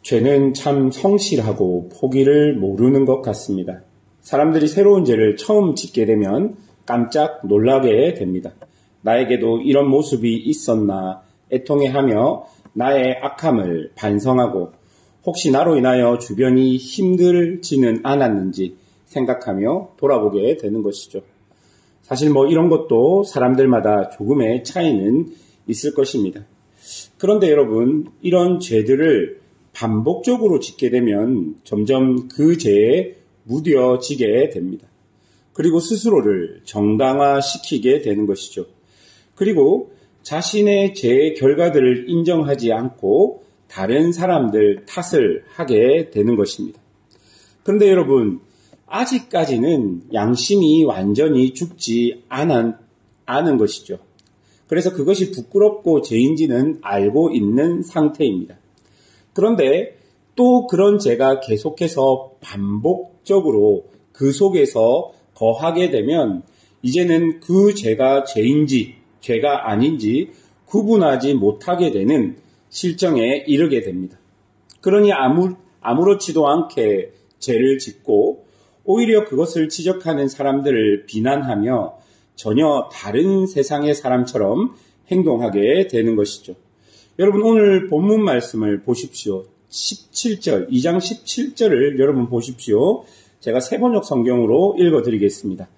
죄는 참 성실하고 포기를 모르는 것 같습니다. 사람들이 새로운 죄를 처음 짓게 되면 깜짝 놀라게 됩니다. 나에게도 이런 모습이 있었나 애통해하며 나의 악함을 반성하고 혹시 나로 인하여 주변이 힘들지는 않았는지 생각하며 돌아보게 되는 것이죠. 사실 이런 것도 사람들마다 조금의 차이는 있을 것입니다. 그런데 여러분, 이런 죄들을 반복적으로 짓게 되면 점점 그 죄에 무뎌지게 됩니다. 그리고 스스로를 정당화시키게 되는 것이죠. 그리고 자신의 죄의 결과들을 인정하지 않고 다른 사람들 탓을 하게 되는 것입니다. 그런데 여러분, 아직까지는 양심이 완전히 죽지 않은 것이죠. 그래서 그것이 부끄럽고 죄인지는 알고 있는 상태입니다. 그런데 또 그런 죄가 계속해서 반복적으로 그 속에서 거하게 되면 이제는 그 죄가 죄인지 죄가 아닌지 구분하지 못하게 되는 실정에 이르게 됩니다. 그러니 아무렇지도 않게 죄를 짓고 오히려 그것을 지적하는 사람들을 비난하며 전혀 다른 세상의 사람처럼 행동하게 되는 것이죠. 여러분, 오늘 본문 말씀을 보십시오. 17절, 2장 17절을 여러분 보십시오. 제가 세번역 성경으로 읽어드리겠습니다.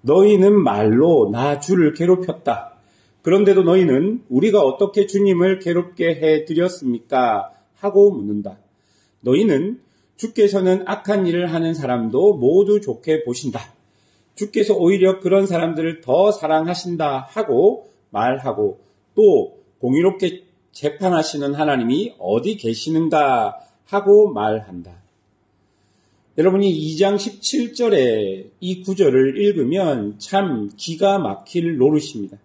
너희는 말로 나 주를 괴롭혔다. 그런데도 너희는 우리가 어떻게 주님을 괴롭게 해드렸습니까? 하고 묻는다. 너희는 주께서는 악한 일을 하는 사람도 모두 좋게 보신다. 주께서 오히려 그런 사람들을 더 사랑하신다 하고 말하고 또 공의롭게 재판하시는 하나님이 어디 계시는가 하고 말한다. 여러분이 2장 17절에 이 구절을 읽으면 참 기가 막힐 노릇입니다.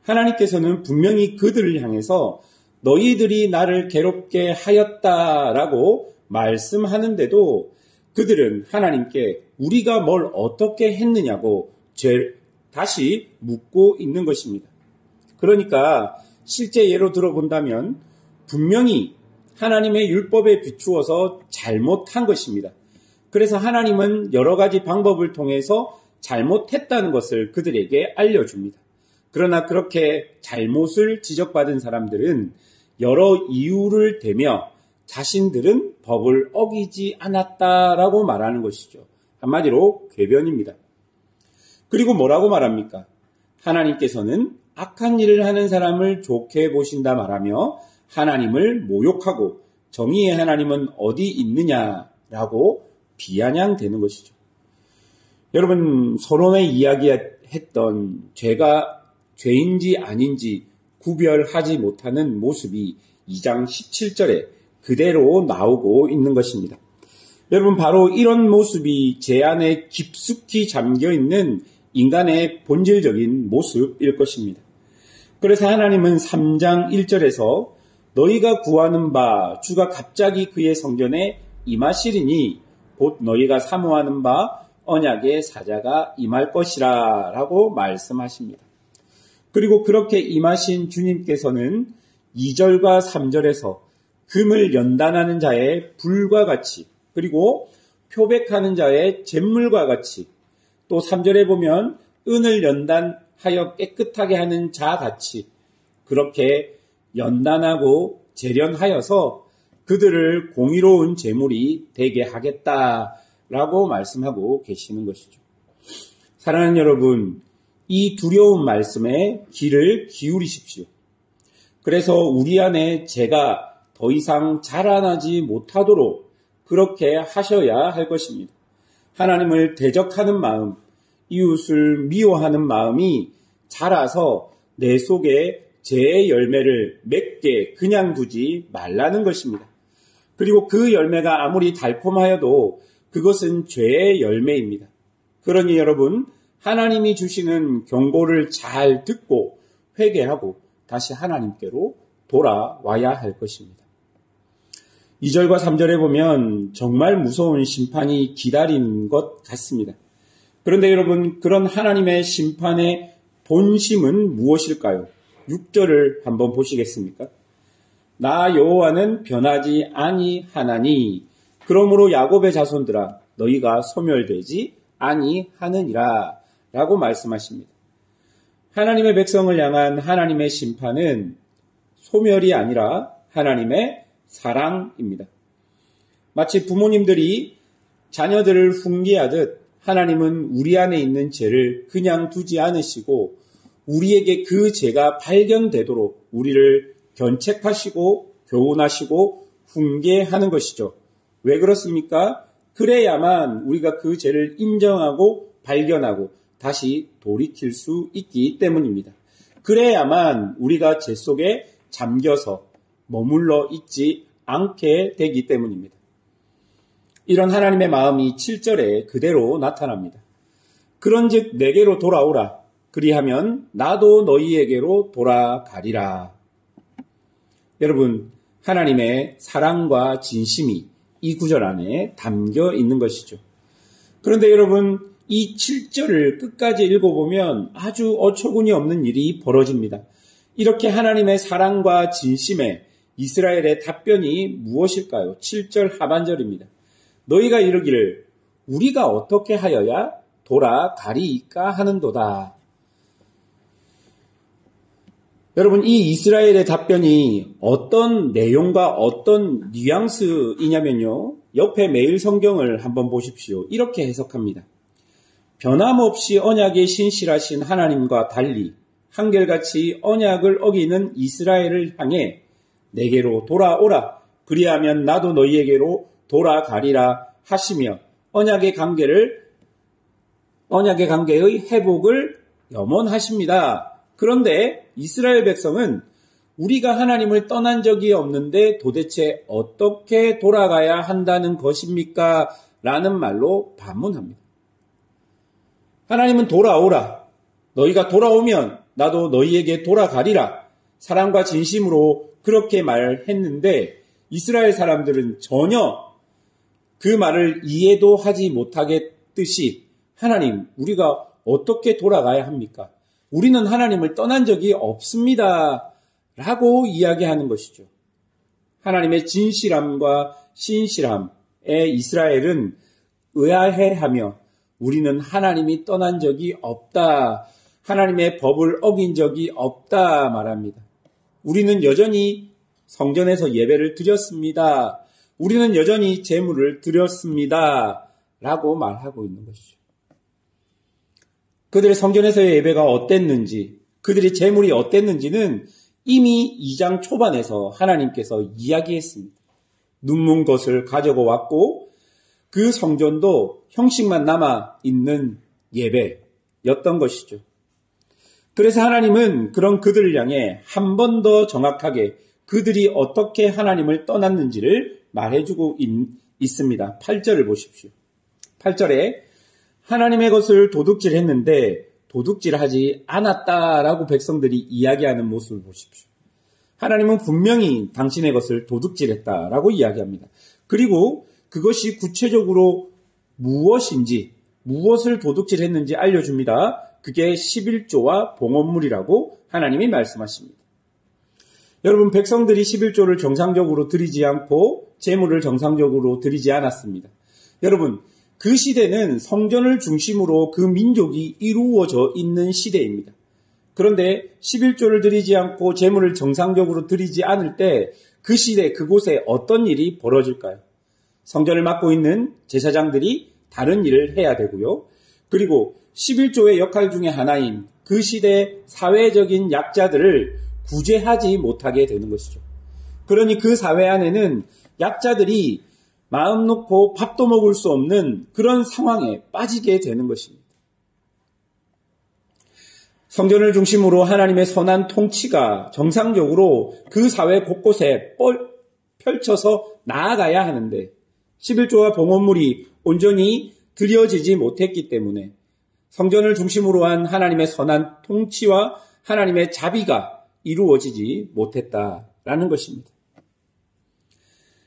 하나님께서는 분명히 그들을 향해서 너희들이 나를 괴롭게 하였다라고 말씀하는데도 그들은 하나님께 우리가 뭘 어떻게 했느냐고 다시 묻고 있는 것입니다. 그러니까 실제 예로 들어본다면 분명히 하나님의 율법에 비추어서 잘못한 것입니다. 그래서 하나님은 여러 가지 방법을 통해서 잘못했다는 것을 그들에게 알려줍니다. 그러나 그렇게 잘못을 지적받은 사람들은 여러 이유를 대며 자신들은 법을 어기지 않았다라고 말하는 것이죠. 한마디로 궤변입니다. 그리고 뭐라고 말합니까? 하나님께서는 악한 일을 하는 사람을 좋게 보신다 말하며 하나님을 모욕하고 정의의 하나님은 어디 있느냐라고 비아냥대는 것이죠. 여러분, 서론에 이야기했던 죄가 죄인지 아닌지 구별하지 못하는 모습이 2장 17절에 그대로 나오고 있는 것입니다. 여러분, 바로 이런 모습이 죄 안에 깊숙이 잠겨있는 인간의 본질적인 모습일 것입니다. 그래서 하나님은 3장 1절에서 너희가 구하는 바 주가 갑자기 그의 성전에 임하시리니 곧 너희가 사모하는 바 언약의 사자가 임할 것이라 라고 말씀하십니다. 그리고 그렇게 임하신 주님께서는 2절과 3절에서 금을 연단하는 자의 불과 같이 그리고 표백하는 자의 잿물과 같이 또 3절에 보면 은을 연단하여 깨끗하게 하는 자 같이 그렇게 연단하고 재련하여서 그들을 공의로운 제물이 되게 하겠다라고 말씀하고 계시는 것이죠. 사랑하는 여러분, 이 두려운 말씀에 귀를 기울이십시오. 그래서 우리 안에 죄가 더 이상 자라나지 못하도록 그렇게 하셔야 할 것입니다. 하나님을 대적하는 마음, 이웃을 미워하는 마음이 자라서 내 속에 죄의 열매를 맺게 그냥 두지 말라는 것입니다. 그리고 그 열매가 아무리 달콤하여도 그것은 죄의 열매입니다. 그러니 여러분, 하나님이 주시는 경고를 잘 듣고 회개하고 다시 하나님께로 돌아와야 할 것입니다. 2절과 3절에 보면 정말 무서운 심판이 기다린 것 같습니다. 그런데 여러분, 그런 하나님의 심판의 본심은 무엇일까요? 6절을 한번 보시겠습니까? 나 여호와는 변하지 아니하나니 그러므로 야곱의 자손들아 너희가 소멸되지 아니하느니라 라고 말씀하십니다. 하나님의 백성을 향한 하나님의 심판은 소멸이 아니라 하나님의 사랑입니다. 마치 부모님들이 자녀들을 훈계하듯 하나님은 우리 안에 있는 죄를 그냥 두지 않으시고 우리에게 그 죄가 발견되도록 우리를 견책하시고 교훈하시고 훈계하는 것이죠. 왜 그렇습니까? 그래야만 우리가 그 죄를 인정하고 발견하고 다시 돌이킬 수 있기 때문입니다. 그래야만 우리가 죄 속에 잠겨서 머물러 있지 않게 되기 때문입니다. 이런 하나님의 마음이 7절에 그대로 나타납니다. 그런즉 내게로 돌아오라. 그리하면 나도 너희에게로 돌아가리라. 여러분, 하나님의 사랑과 진심이 이 구절 안에 담겨 있는 것이죠. 그런데 여러분, 이 7절을 끝까지 읽어보면 아주 어처구니 없는 일이 벌어집니다. 이렇게 하나님의 사랑과 진심에 이스라엘의 답변이 무엇일까요? 7절 하반절입니다. 너희가 이르기를 우리가 어떻게 하여야 돌아가리이까 하는도다. 여러분, 이 이스라엘의 답변이 어떤 내용과 어떤 뉘앙스이냐면요. 옆에 매일 성경을 한번 보십시오. 이렇게 해석합니다. 변함없이 언약에 신실하신 하나님과 달리 한결같이 언약을 어기는 이스라엘을 향해 내게로 돌아오라. 그리하면 나도 너희에게로 돌아가리라 하시며 언약의 관계의 회복을 염원하십니다. 그런데 이스라엘 백성은 우리가 하나님을 떠난 적이 없는데 도대체 어떻게 돌아가야 한다는 것입니까? 라는 말로 반문합니다. 하나님은 돌아오라. 너희가 돌아오면 나도 너희에게 돌아가리라. 사랑과 진심으로 그렇게 말했는데 이스라엘 사람들은 전혀 그 말을 이해도 하지 못하겠듯이 하나님, 우리가 어떻게 돌아가야 합니까? 우리는 하나님을 떠난 적이 없습니다. 라고 이야기하는 것이죠. 하나님의 진실함과 신실함에 이스라엘은 의아해하며 우리는 하나님이 떠난 적이 없다. 하나님의 법을 어긴 적이 없다 말합니다. 우리는 여전히 성전에서 예배를 드렸습니다. 우리는 여전히 제물을 드렸습니다. 라고 말하고 있는 것이죠. 그들의 성전에서의 예배가 어땠는지, 그들의 제물이 어땠는지는 이미 2장 초반에서 하나님께서 이야기했습니다. 눈먼 것을 가져고 왔고 그 성전도 형식만 남아있는 예배였던 것이죠. 그래서 하나님은 그런 그들을 향해 한 번 더 정확하게 그들이 어떻게 하나님을 떠났는지를 말해주고 있습니다. 8절을 보십시오. 8절에 하나님의 것을 도둑질했는데 도둑질하지 않았다라고 백성들이 이야기하는 모습을 보십시오. 하나님은 분명히 당신의 것을 도둑질했다라고 이야기합니다. 그리고 그것이 구체적으로 무엇인지, 무엇을 도둑질했는지 알려줍니다. 그게 11조와 봉헌물이라고 하나님이 말씀하십니다. 여러분, 백성들이 11조를 정상적으로 드리지 않고 제물을 정상적으로 드리지 않았습니다. 여러분, 그 시대는 성전을 중심으로 그 민족이 이루어져 있는 시대입니다. 그런데 11조를 드리지 않고 제물을 정상적으로 드리지 않을 때 그 시대 그곳에 어떤 일이 벌어질까요? 성전을 맡고 있는 제사장들이 다른 일을 해야 되고요. 그리고 11조의 역할 중에 하나인 그 시대 사회적인 약자들을 구제하지 못하게 되는 것이죠. 그러니 그 사회 안에는 약자들이 마음 놓고 밥도 먹을 수 없는 그런 상황에 빠지게 되는 것입니다. 성전을 중심으로 하나님의 선한 통치가 정상적으로 그 사회 곳곳에 펼쳐서 나아가야 하는데 11조와 봉헌물이 온전히 드려지지 못했기 때문에 성전을 중심으로 한 하나님의 선한 통치와 하나님의 자비가 이루어지지 못했다라는 것입니다.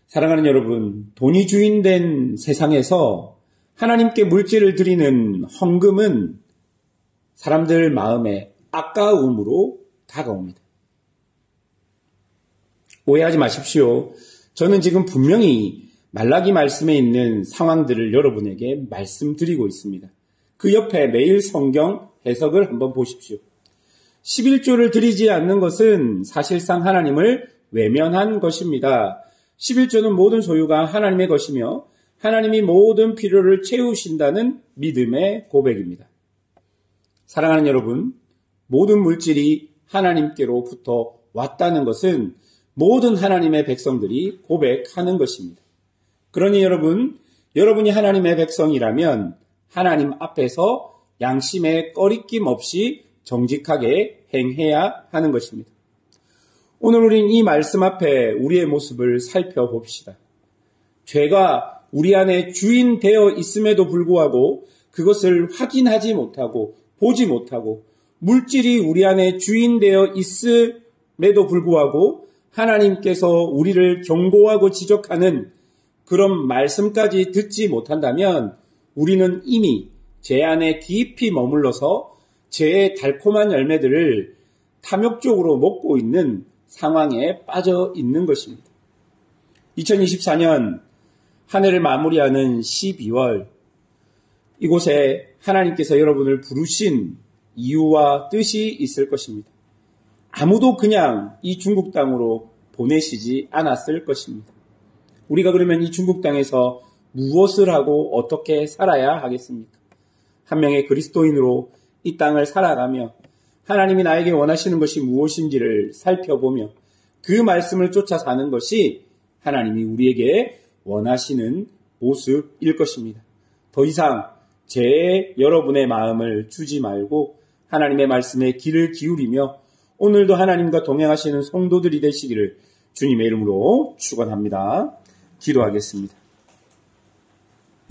사랑하는 여러분, 돈이 주인된 세상에서 하나님께 물질을 드리는 헌금은 사람들 마음에 아까움으로 다가옵니다. 오해하지 마십시오. 저는 지금 분명히 말라기 말씀에 있는 상황들을 여러분에게 말씀드리고 있습니다. 그 옆에 매일 성경 해석을 한번 보십시오. 11조를 드리지 않는 것은 사실상 하나님을 외면한 것입니다. 11조는 모든 소유가 하나님의 것이며 하나님이 모든 필요를 채우신다는 믿음의 고백입니다. 사랑하는 여러분, 모든 물질이 하나님께로부터 왔다는 것은 모든 하나님의 백성들이 고백하는 것입니다. 그러니 여러분이 하나님의 백성이라면 하나님 앞에서 양심에 꺼리낌 없이 정직하게 행해야 하는 것입니다. 오늘 우린 이 말씀 앞에 우리의 모습을 살펴봅시다. 죄가 우리 안에 주인 되어 있음에도 불구하고 그것을 확인하지 못하고 보지 못하고 물질이 우리 안에 주인 되어 있음에도 불구하고 하나님께서 우리를 경고하고 지적하는 그런 말씀까지 듣지 못한다면 우리는 이미 죄 안에 깊이 머물러서 죄의 달콤한 열매들을 탐욕적으로 먹고 있는 상황에 빠져 있는 것입니다. 2024년 한 해를 마무리하는 12월, 이곳에 하나님께서 여러분을 부르신 이유와 뜻이 있을 것입니다. 아무도 그냥 이 중국 땅으로 보내시지 않았을 것입니다. 우리가 그러면 이 중국 땅에서 무엇을 하고 어떻게 살아야 하겠습니까? 한 명의 그리스도인으로 이 땅을 살아가며 하나님이 나에게 원하시는 것이 무엇인지를 살펴보며 그 말씀을 쫓아 사는 것이 하나님이 우리에게 원하시는 모습일 것입니다. 더 이상 죄에 여러분의 마음을 주지 말고 하나님의 말씀에 귀를 기울이며 오늘도 하나님과 동행하시는 성도들이 되시기를 주님의 이름으로 축원합니다. 기도하겠습니다.